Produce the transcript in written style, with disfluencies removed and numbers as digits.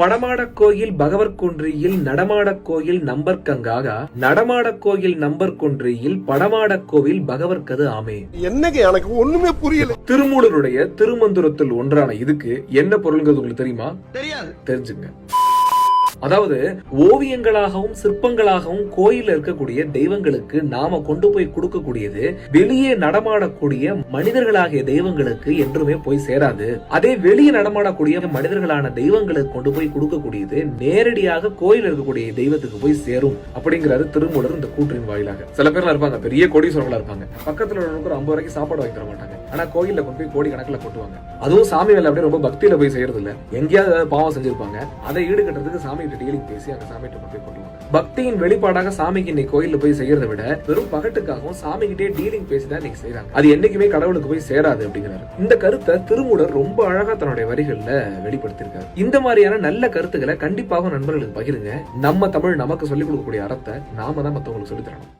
படமாடக் கோயில் பகவத் குன்றியில் நடமாடக் கோயில் நம்பர் கங்காக நடமாடக் கோயில் நம்பர் குன்றியில் படமாடக் கோவில் பகவற்கது ஆமே. என்னங்க எனக்கு ஒண்ணுமே புரியல. திருமூலருடைய திருமந்திரத்தில் ஒன்றான இதுக்கு என்ன பொருள்ங்கிறது உங்களுக்கு தெரியுமா? தெரியாது. தெரிஞ்சுங்க. அதாவது ஓவியங்களாகவும் சிற்பங்களாகவும் கோயில்ல இருக்கக்கூடிய தெய்வங்களுக்கு நாம கொண்டு போய் கொடுக்கக்கூடியது வெளியே நடமாடக்கூடிய மனிதர்களாகிய தெய்வங்களுக்கு என்றுமே போய் சேராது. அதே வெளியே நடமாடக்கூடிய மனிதர்களான தெய்வங்களுக்கு கொண்டு போய் கொடுக்கக்கூடியது நேரடியாக கோயில் இருக்கக்கூடிய தெய்வத்துக்கு போய் சேரும் அப்படிங்கிறாரு திருமூலர் இந்த கூற்றின் வாயிலாக. சில பேர்லாம் இருப்பாங்க, பெரிய கோடீஸ்வரங்களா இருப்பாங்க, பக்கத்துல ஒரு 50 ரூபாய்க்கு சாப்பாடு வாங்கி தர மாட்டாங்க, ஆனா கோயில்ல கொண்டு போய் கோடி கணக்கில் கொட்டுவாங்க. அதுவும் சாமி வேலை அப்படியே ரொம்ப பக்தியில போய் செய்யறது இல்ல, எங்கேயாவது பாவம் செஞ்சிருப்பாங்க, அதை ஈடுகட்டுறதுக்கு சாமி டீலிங் பேசி அந்த சாமிகிட்ட கொண்டு போய் கொட்டுவாங்க. பக்தியின் வெளிப்பாடாக சாமிக்கு இன்னைக்கு கோயில்ல போய் செய்யறதை விட வெறும் பகட்டுக்காகவும் சாமி கிட்டே டீலிங் பேசிதான் இன்னைக்கு செய்யறாங்க. அது என்னைக்குமே கடவுளுக்கு போய் சேராது அப்படிங்கிறாரு. இந்த கருத்தை திருமூலர் ரொம்ப அழகா தன்னுடைய வரிகள்ல வெளிப்படுத்திருக்காரு. இந்த மாதிரியான நல்ல கருத்துக்களை கண்டிப்பாக நண்பர்களுக்கு பகிருங்க. நம்ம தமிழ் நமக்கு சொல்லிக் கொடுக்கக்கூடிய அறத்தை நாம தான் மத்தவங்களுக்கு சொல்லித் தரணும்.